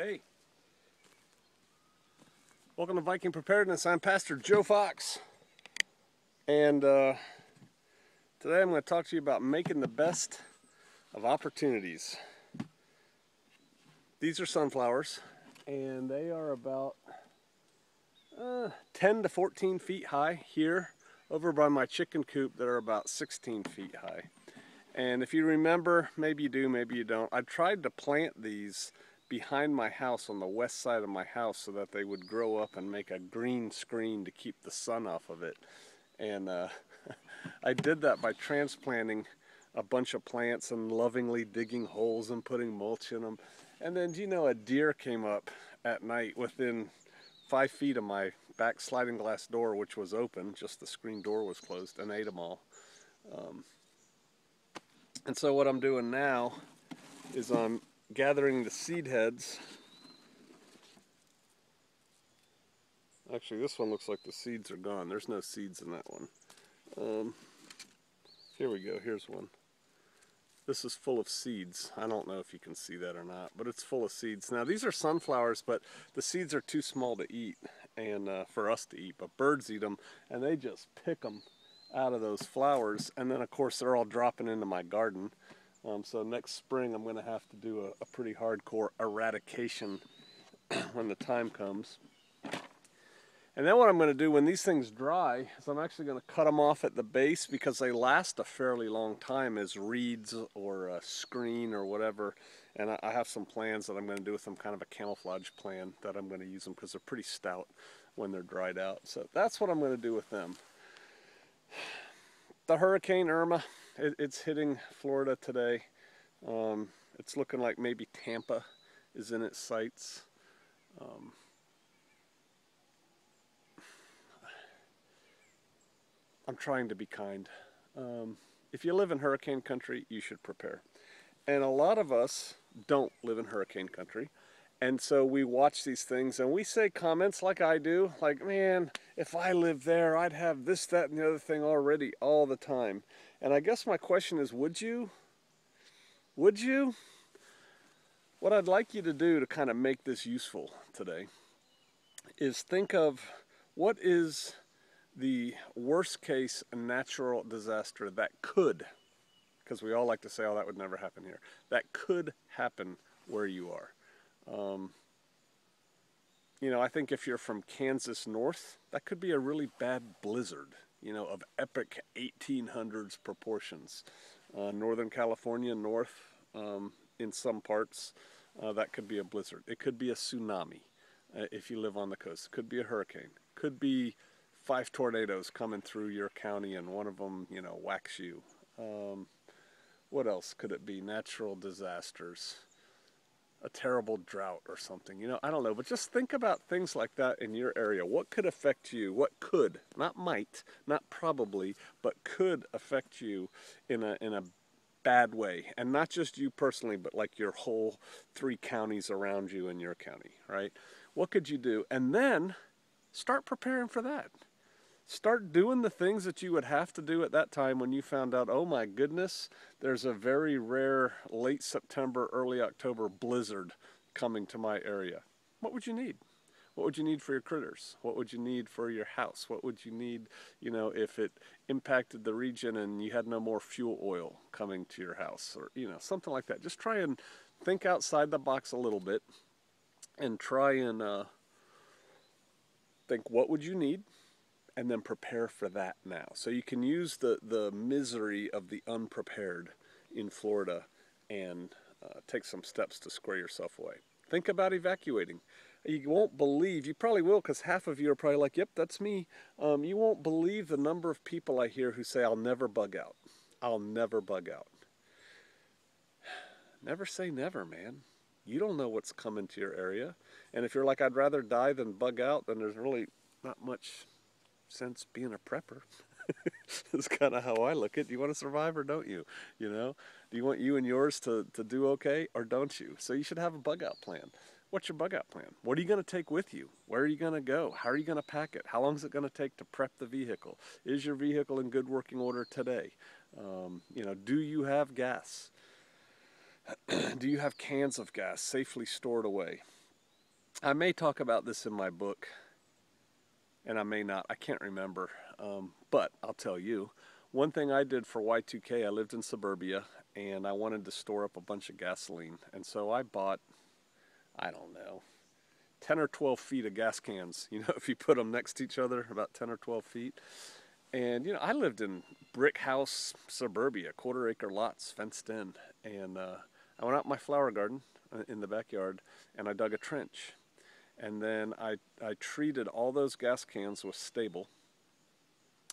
Hey, welcome to Viking Preparedness. I'm Pastor Joe Fox, and today I'm going to talk to you about making the best of opportunities. These are sunflowers, and they are about 10 to 14 feet high here over by my chicken coop that are about 16 feet high. And if you remember, maybe you do, maybe you don't, I tried to plant these behind my house on the west side of my house so that they would grow up and make a green screen to keep the sun off of it. And I did that by transplanting a bunch of plants and lovingly digging holes and putting mulch in them. And then, you know, a deer came up at night within 5 feet of my back sliding glass door, which was open, just the screen door was closed, and ate them all. And so what I'm doing now is I'm gathering the seed heads. Actually, this one looks like the seeds are gone. There's no seeds in that one. Here we go. Here's one. This is full of seeds. I don't know if you can see that or not, but it's full of seeds. Now, these are sunflowers, but the seeds are too small to eat and for us to eat, but birds eat them, and they just pick them out of those flowers. And then, of course, they're all dropping into my garden. So next spring, I'm going to have to do a pretty hardcore eradication when the time comes. And then what I'm going to do when these things dry is I'm actually going to cut them off at the base because they last a fairly long time as reeds or a screen or whatever. And I have some plans that I'm going to do with them, kind of a camouflage plan that I'm going to use them because they're pretty stout when they're dried out. So that's what I'm going to do with them. The Hurricane Irma, it's hitting Florida today. It's looking like maybe Tampa is in its sights. I'm trying to be kind. If you live in hurricane country, you should prepare. And a lot of us don't live in hurricane country. And so we watch these things and we say comments like I do, like, man, if I lived there, I'd have this, that, and the other thing already all the time. And I guess my question is, would you? Would you? What I'd like you to do to kind of make this useful today is think of what is the worst case natural disaster that could, because we all like to say, oh, that would never happen here, that could happen where you are. You know, I think if you're from Kansas north, that could be a really bad blizzard, you know, of epic 1800s proportions. Northern California north, in some parts, that could be a blizzard. It could be a tsunami if you live on the coast. It could be a hurricane. Could be 5 tornadoes coming through your county and one of them, you know, whacks you. What else could it be? Natural disasters. A terrible drought or something, you know, I don't know, but just think about things like that in your area. What could affect you? What could, not might, not probably, but could affect you in a bad way? And not just you personally, but like your whole 3 counties around you in your county, right? What could you do? And then start preparing for that. Start doing the things that you would have to do at that time when you found out, oh my goodness, there's a very rare late September, early October blizzard coming to my area. What would you need? What would you need for your critters? What would you need for your house? What would you need, you know, if it impacted the region and you had no more fuel oil coming to your house, or, you know, something like that. Just try and think outside the box a little bit and try and think, what would you need? And then prepare for that now. So you can use the misery of the unprepared in Florida and take some steps to square yourself away. Think about evacuating. You won't believe, you probably will, because half of you are probably like, yep, that's me. You won't believe the number of people I hear who say, I'll never bug out. I'll never bug out. Never say never, man. You don't know what's coming to your area. And if you're like, I'd rather die than bug out, then there's really not much sense being a prepper. That's kind of how I look at it. Do you want to survive or don't you? You know, do you want you and yours to do okay or don't you? So you should have a bug out plan. What's your bug out plan? What are you going to take with you? Where are you going to go? How are you going to pack it? How long is it going to take to prep the vehicle? Is your vehicle in good working order today? You know, do you have gas? Do you have cans of gas safely stored away? I may talk about this in my book, and I may not. I can't remember. But I'll tell you. One thing I did for Y2K, I lived in suburbia, and I wanted to store up a bunch of gasoline. And so I bought, I don't know, 10 or 12 feet of gas cans. You know, if you put them next to each other, about 10 or 12 feet. And, you know, I lived in brick house suburbia, quarter-acre lots, fenced in. And I went out in my flower garden in the backyard, and I dug a trench. And then I treated all those gas cans with Stable,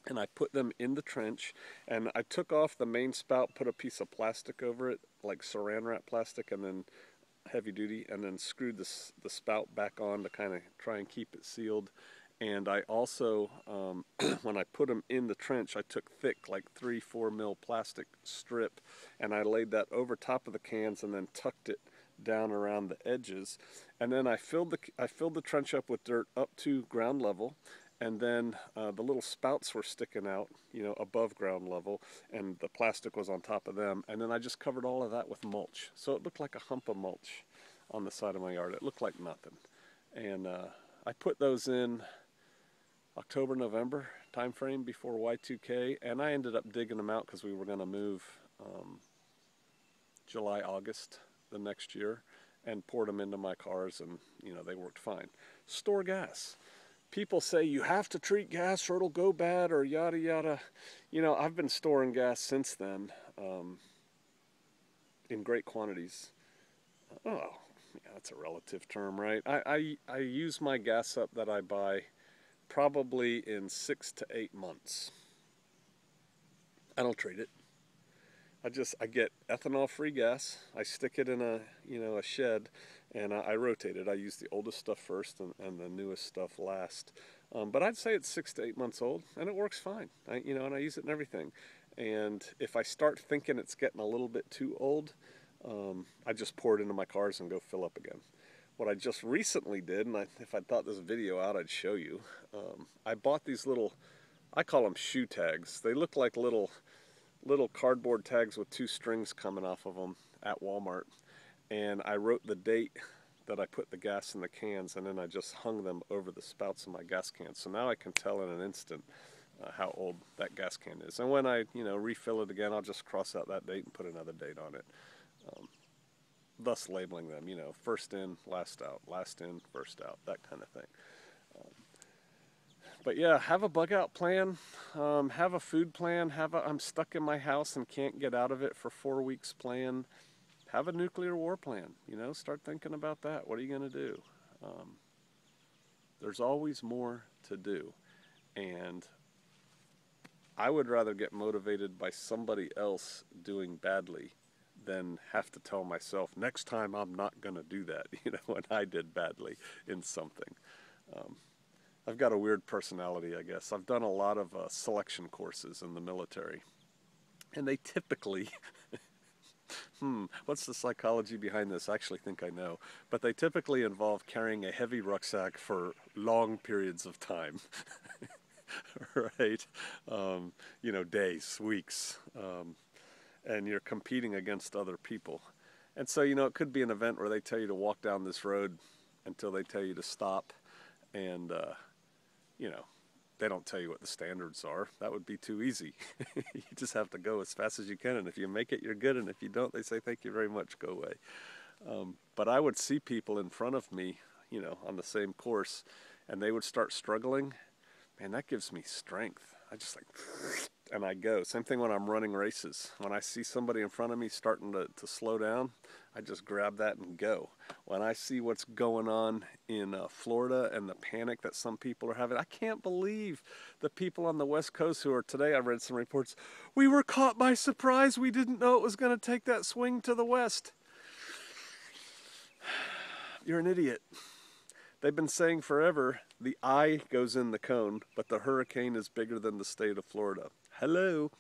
and I put them in the trench, and I took off the main spout, put a piece of plastic over it, like saran wrap plastic, and then heavy duty, and then screwed the spout back on to kind of try and keep it sealed. And I also, when I put them in the trench, I took thick, like 3-4 mil plastic strip, and I laid that over top of the cans and then tucked it down around the edges. And then I filled the trench up with dirt up to ground level, and then the little spouts were sticking out, you know, above ground level, and the plastic was on top of them. And then I just covered all of that with mulch, so it looked like a hump of mulch on the side of my yard. It looked like nothing. And I put those in October, November time frame before Y2K, and I ended up digging them out because we were going to move July, August the next year, and poured them into my cars, and you know, they worked fine. Store gas. People say you have to treat gas or it'll go bad or yada yada. You know, I've been storing gas since then in great quantities. Oh, yeah, that's a relative term, right? I use my gas up that I buy probably in 6 to 8 months. I don't treat it. I get ethanol-free gas. I stick it in a shed, and I rotate it. I use the oldest stuff first and the newest stuff last. But I'd say it's 6 to 8 months old, and it works fine. And I use it in everything. And if I start thinking it's getting a little bit too old, I just pour it into my cars and go fill up again. What I just recently did, and if I thought this video out, I'd show you. I bought these little, I call them shoe tags. They look like little cardboard tags with 2 strings coming off of them at Walmart. And I wrote the date that I put the gas in the cans, and then I just hung them over the spouts of my gas cans. So now I can tell in an instant how old that gas can is. And when I, refill it again, I'll just cross out that date and put another date on it. Thus labeling them, first in, last out, last in, first out, that kind of thing. But yeah, have a bug out plan, have a food plan, I'm stuck in my house and can't get out of it for 4 weeks plan. Have a nuclear war plan, start thinking about that. What are you going to do? There's always more to do. And I would rather get motivated by somebody else doing badly than have to tell myself, next time I'm not going to do that, when I did badly in something. I've got a weird personality, I guess. I've done a lot of selection courses in the military. And they typically, what's the psychology behind this? I actually think I know. But they typically involve carrying a heavy rucksack for long periods of time. Right? Days, weeks. And you're competing against other people. And so, it could be an event where they tell you to walk down this road until they tell you to stop. And, they don't tell you what the standards are. That would be too easy. You just have to go as fast as you can. And if you make it, you're good. And if you don't, they say, thank you very much, go away. But I would see people in front of me, on the same course, and they would start struggling. Man, that gives me strength. I just and I go. Same thing when I'm running races. When I see somebody in front of me starting to slow down, I just grab that and go. When I see what's going on in Florida and the panic that some people are having, I can't believe the people on the West Coast who are today, I read some reports, we were caught by surprise. We didn't know it was going to take that swing to the west. You're an idiot. They've been saying forever, the eye goes in the cone, but the hurricane is bigger than the state of Florida. Hello.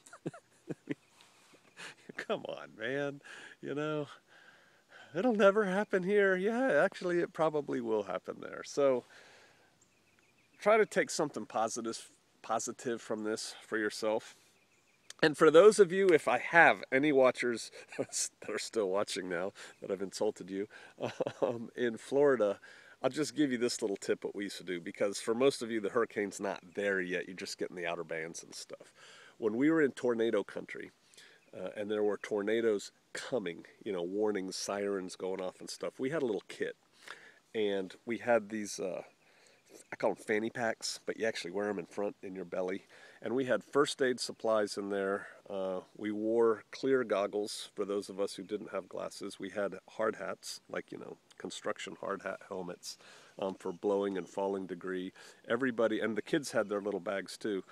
Come on, man. It'll never happen here. Yeah, actually, it probably will happen there. So try to take something positive from this for yourself. And for those of you, if I have any watchers that are still watching now, that I've insulted you, in Florida, I'll just give you this little tip what we used to do, because for most of you the hurricane's not there yet. You're just getting the outer bands and stuff. When we were in tornado country, and there were tornadoes coming, you know, warnings, sirens going off and stuff, we had a little kit. And we had these, I call them fanny packs, but you actually wear them in front in your belly. And we had first aid supplies in there. We wore clear goggles for those of us who didn't have glasses. We had hard hats, like, you know, construction hard hat helmets for blowing and falling debris. Everybody, and the kids had their little bags too.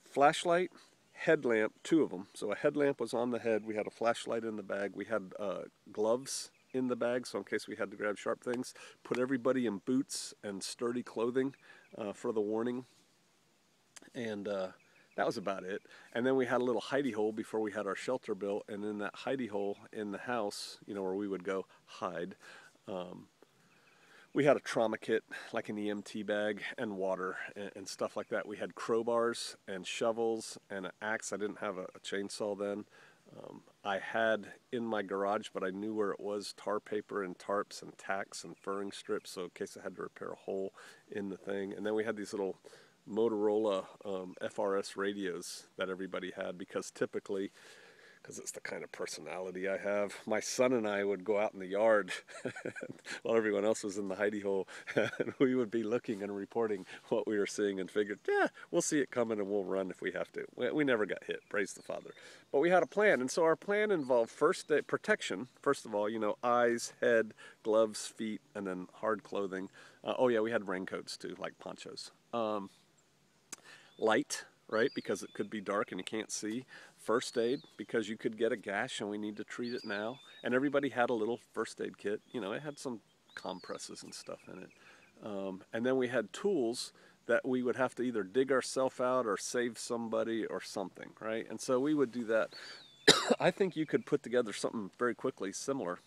Flashlight, headlamp, 2 of them. So a headlamp was on the head. We had a flashlight in the bag. We had gloves in the bag, so in case we had to grab sharp things. Put everybody in boots and sturdy clothing for the warning. And that was about it. And then we had a little hidey hole before we had our shelter built, and in that hidey hole in the house, you know, where we would go hide, we had a trauma kit, like an EMT bag, and water and stuff like that. We had crowbars and shovels and an axe. I didn't have a chainsaw then. I had in my garage, but I knew where it was, tar paper and tarps and tacks and furring strips, so in case I had to repair a hole in the thing. And then we had these little Motorola FRS radios that everybody had, because typically, because it's the kind of personality I have, my son and I would go out in the yard while everyone else was in the hidey hole, and we would be looking and reporting what we were seeing, and figured, yeah, we'll see it coming and we'll run if we have to. We never got hit, praise the Father. But we had a plan, and so our plan involved first protection. First of all, you know, eyes, head, gloves, feet, and then hard clothing. Oh yeah, we had raincoats too, like ponchos. Light, right, because it could be dark and you can't see. First aid, because you could get a gash and we need to treat it now. And everybody had a little first aid kit. You know, it had some compresses and stuff in it. And then we had tools that we would have to either dig ourselves out or save somebody or something, right? And so we would do that. I think you could put together something very quickly similar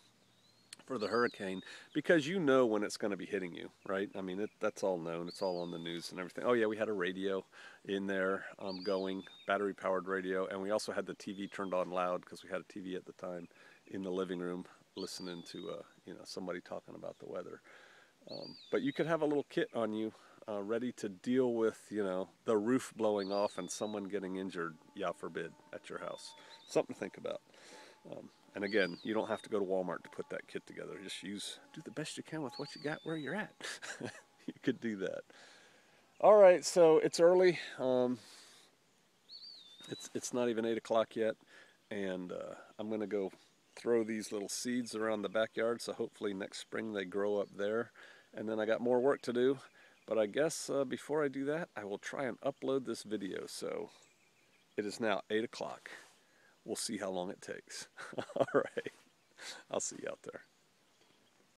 for the hurricane, because you know when it's going to be hitting you, right? I mean, that's all known. It's all on the news and everything. Oh yeah, we had a radio in there going, battery powered radio, and we also had the TV turned on loud, because we had a TV at the time in the living room listening to you know, somebody talking about the weather. But you could have a little kit on you ready to deal with, you know, the roof blowing off and someone getting injured, Yah forbid, at your house. Something to think about. And again, you don't have to go to Walmart to put that kit together. Just do the best you can with what you got where you're at. You could do that. All right, so it's early. It's not even 8 o'clock yet, and I'm going to go throw these little seeds around the backyard, so hopefully next spring they grow up there. And then I got more work to do, but I guess before I do that, I will try and upload this video. So it is now 8 o'clock. We'll see how long it takes. All right. I'll see you out there.